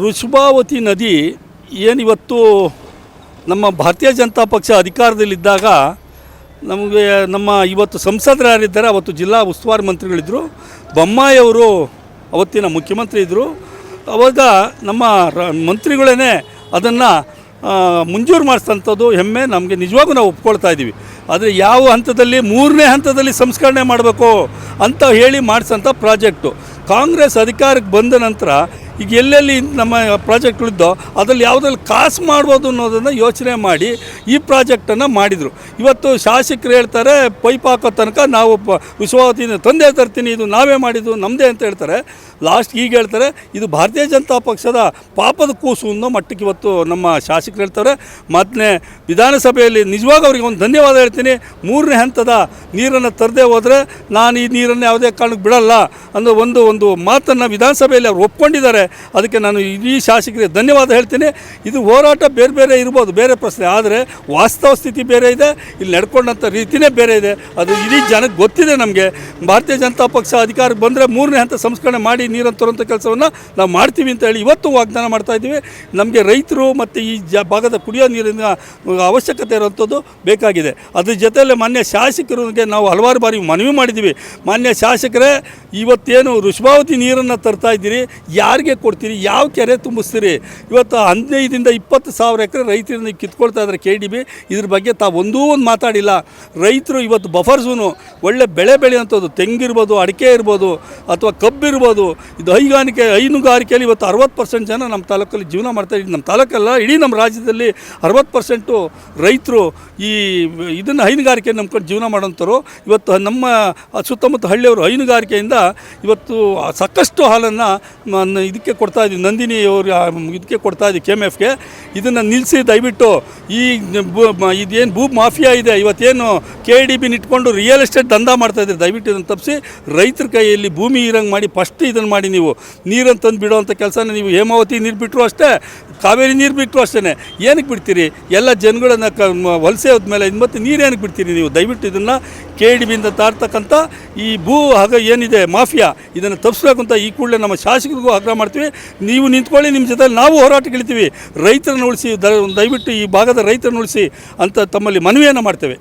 ವೃಷಭಾವತಿ ನದಿ ಏನಿವತ್ತು ನಮ್ಮ ಭಾರತೀಯ ಜನತಾ ಪಕ್ಷ ಅಧಿಕಾರದಲ್ಲಿದ್ದಾಗ ನಮಗೆ ಇವತ್ತು ಸಂಸದರು ಯಾರಿದ್ದಾರೆ ಅವತ್ತು ಜಿಲ್ಲಾ ಉಸ್ತುವಾರಿ ಮಂತ್ರಿಗಳಿದ್ದರು. ಬೊಮ್ಮಾಯಿಯವರು ಅವತ್ತಿನ ಮುಖ್ಯಮಂತ್ರಿ ಇದ್ದರು. ಅವಾಗ ನಮ್ಮ ಮಂತ್ರಿಗಳೇ ಅದನ್ನು ಮಂಜೂರು ಮಾಡಿಸಿದಂಥದ್ದು ಹೆಮ್ಮೆ ನಮಗೆ ನಿಜವಾಗೂ ನಾವು ಒಪ್ಕೊಳ್ತಾ ಇದ್ದೀವಿ. ಆದರೆ ಯಾವ ಹಂತದಲ್ಲಿ 3ನೇ ಹಂತದಲ್ಲಿ ಸಂಸ್ಕರಣೆ ಮಾಡಬೇಕು ಅಂತ ಹೇಳಿ ಮಾಡಿಸೋಂಥ ಪ್ರಾಜೆಕ್ಟು ಕಾಂಗ್ರೆಸ್ ಅಧಿಕಾರಕ್ಕೆ ಬಂದ ನಂತರ ಈಗ ಎಲ್ಲೆಲ್ಲಿ ನಮ್ಮ ಪ್ರಾಜೆಕ್ಟ್ಗಳಿದ್ದೋ ಅದರಲ್ಲಿ ಯಾವುದ್ರಲ್ಲಿ ಕಾಸು ಮಾಡ್ಬೋದು ಅನ್ನೋದನ್ನು ಯೋಚನೆ ಮಾಡಿ ಈ ಪ್ರಾಜೆಕ್ಟನ್ನು ಮಾಡಿದರು. ಇವತ್ತು ಶಾಸಕರು ಹೇಳ್ತಾರೆ ಪೈಪ್ ಹಾಕೋ ತನಕ ನಾವು ವಿಶ್ವಾವತಿನ ತಂದೆ ತರ್ತೀನಿ, ಇದು ನಾವೇ ಮಾಡಿದ್ದು ನಮ್ಮದೇ ಅಂತ ಹೇಳ್ತಾರೆ. ಲಾಸ್ಟ್ ಈಗ ಹೇಳ್ತಾರೆ ಇದು ಭಾರತೀಯ ಜನತಾ ಪಕ್ಷದ ಪಾಪದ ಕೂಸು ಅನ್ನೋ ಮಟ್ಟಕ್ಕೆ ಇವತ್ತು ನಮ್ಮ ಶಾಸಕರು ಹೇಳ್ತಾರೆ. ಮತ್ತು ವಿಧಾನಸಭೆಯಲ್ಲಿ ನಿಜವಾಗ ಅವರಿಗೆ ಒಂದು ಧನ್ಯವಾದ ಹೇಳ್ತೀನಿ. 3ನೇ ಹಂತದ ನೀರನ್ನು ತರದೇ ಹೋದರೆ ನಾನು ಈ ನೀರನ್ನು ಯಾವುದೇ ಕಾರಣಕ್ಕೆ ಬಿಡಲ್ಲ ಅನ್ನೋ ಒಂದು ಮಾತನ್ನು ವಿಧಾನಸಭೆಯಲ್ಲಿ ಅವರು ಒಪ್ಕೊಂಡಿದ್ದಾರೆ. ಅದಕ್ಕೆ ನಾನು ಇಡೀ ಶಾಸಕರಿಗೆ ಧನ್ಯವಾದ ಹೇಳ್ತೀನಿ. ಇದು ಹೋರಾಟ ಬೇರೆ ಬೇರೆ ಇರ್ಬೋದು, ಬೇರೆ ಪ್ರಶ್ನೆ, ಆದರೆ ವಾಸ್ತವ ಸ್ಥಿತಿ ಬೇರೆ ಇದೆ, ಇಲ್ಲಿ ನಡ್ಕೊಂಡಂಥ ರೀತಿಯೇ ಬೇರೆ ಇದೆ. ಅದು ಇಡೀ ಜನಕ್ಕೆ ಗೊತ್ತಿದೆ. ನಮಗೆ ಭಾರತೀಯ ಜನತಾ ಪಕ್ಷ ಅಧಿಕಾರಕ್ಕೆ ಬಂದರೆ 3ನೇ ಹಂತ ಸಂಸ್ಕರಣೆ ಮಾಡಿ ನೀರನ್ನು ತರುವಂಥ ಕೆಲಸವನ್ನು ನಾವು ಮಾಡ್ತೀವಿ ಅಂತ ಹೇಳಿ ಇವತ್ತು ವಾಗ್ದಾನ ಮಾಡ್ತಾಯಿದ್ದೀವಿ. ನಮಗೆ ರೈತರು ಮತ್ತು ಈ ಭಾಗದ ಕುಡಿಯೋ ನೀರಿನ ಅವಶ್ಯಕತೆ ಇರುವಂಥದ್ದು ಬೇಕಾಗಿದೆ. ಅದ್ರ ಜೊತೆಯಲ್ಲೇ ಮಾನ್ಯ ಶಾಸಕರಿಗೆ ನಾವು ಹಲವಾರು ಬಾರಿ ಮನವಿ ಮಾಡಿದ್ದೀವಿ. ಮಾನ್ಯ ಶಾಸಕರೇ, ಇವತ್ತೇನು ವೃಷಭಾವತಿ ನೀರನ್ನು ತರ್ತಾ ಇದ್ದೀರಿ, ಯಾರಿಗೆ ಕೊಡ್ತೀರಿ, ಯಾವ ಕೆರೆ ತುಂಬಿಸ್ತೀರಿ? ಇವತ್ತು 15ರಿಂದ 20,000 ಎಕರೆ ರೈತರಿಂದ ಕಿತ್ಕೊಳ್ತಾ ಇದ್ದಾರೆ KDB. ಇದ್ರ ಬಗ್ಗೆ ತಾವು ಒಂದೂ ಮಾತಾಡಿಲ್ಲ. ರೈತರು ಇವತ್ತು ಬಫರ್ ಝೋನು ಒಳ್ಳೆ ಬೆಳೆ ಬೆಳೆಯುವಂಥದ್ದು, ತೆಂಗಿರ್ಬೋದು, ಅಡಿಕೆ ಇರ್ಬೋದು, ಅಥವಾ ಕಬ್ಬಿರ್ಬೋದು, ಇದು ಹೈನುಗಾರಿಕೆಯಲ್ಲಿ ಇವತ್ತು 60% ಜನ ನಮ್ಮ ತಾಲೂಕಲ್ಲಿ ಜೀವನ ಮಾಡ್ತಾಯಿದ್ದೀವಿ. ನಮ್ಮ ತಾಲೂಕಲ್ಲ, ಇಡೀ ನಮ್ಮ ರಾಜ್ಯದಲ್ಲಿ 60% ರೈತರು ಈ ಇದನ್ನು ಹೈನುಗಾರಿಕೆ ನಂಬ್ಕೊಂಡು ಜೀವನ ಮಾಡೋಂಥವ್ರು. ಇವತ್ತು ನಮ್ಮ ಸುತ್ತಮುತ್ತ ಹಳ್ಳಿಯವರು ಹೈನುಗಾರಿಕೆಯಿಂದ ಇವತ್ತು ಸಾಕಷ್ಟು ಹಾಲನ್ನು ಇದಕ್ಕೆ ಕೊಡ್ತಾಯಿದ್ದೀವಿ, ನಂದಿನಿ ಅವರು ಇದಕ್ಕೆ ಕೊಡ್ತಾಯಿದ್ದೀವಿ, KMFಗೆ. ಇದನ್ನು ನಿಲ್ಲಿಸಿ ದಯವಿಟ್ಟು ಈ ಇದೇನು ಭೂ ಮಾಫಿಯಾ ಇದೆ, ಇವತ್ತೇನು KDBನ ಇಟ್ಕೊಂಡು ರಿಯಲ್ ಎಸ್ಟೇಟ್ ದಂಧ ಮಾಡ್ತಾಯಿದ್ದೀರಿ, ದಯವಿಟ್ಟು ಇದನ್ನು ತಪ್ಪಿಸಿ ರೈತರ ಕೈಯಲ್ಲಿ ಭೂಮಿ ಇರಂಗೆ ಮಾಡಿ ಫಸ್ಟ್ ಇದನ್ನು ಮಾಡಿ. ನೀವು ನೀರನ್ನು ತಂದು ಬಿಡುವಂಥ ಕೆಲಸನ ನೀವು ಹೇಮಾವತಿ ನೀರು ಬಿಟ್ಟರು ಅಷ್ಟೇ, ಕಾವೇರಿ ನೀರು ಬಿಟ್ಟರು ಅಷ್ಟೇ. ಏನಕ್ಕೆ ಬಿಡ್ತೀರಿ? ಎಲ್ಲ ಜನಗಳನ್ನು ವಲಸೆ ಹೋದ್ಮೇಲೆ ಮತ್ತು ನೀರು ಏನಕ್ಕೆ ಬಿಡ್ತೀರಿ ನೀವು? ದಯವಿಟ್ಟು ಇದನ್ನು KDBಯಿಂದ ತಾರ್ತಕ್ಕಂಥ ಈ ಏನಿದೆ ಮಾಫಿಯಾ, ಇದನ್ನು ತಪ್ಪಿಸ್ಬೇಕು ಅಂತ ಈ ಕೂಡಲೇ ನಮ್ಮ ಶಾಸಕರಿಗೂ ಆಗ್ರಹ ಮಾಡ್ತೀವಿ. ನೀವು ನಿಂತ್ಕೊಳ್ಳಿ, ನಿಮ್ಮ ಜೊತೆ ನಾವು ಹೋರಾಟಕ್ಕೆ ಇಳಿತೀವಿ. ರೈತರನ್ನು ಉಳಿಸಿ, ದಯವಿಟ್ಟು ಈ ಭಾಗದ ರೈತರನ್ನು ಉಳಿಸಿ ಅಂತ ತಮ್ಮಲ್ಲಿ ಮನವಿಯನ್ನು ಮಾಡ್ತೇವೆ.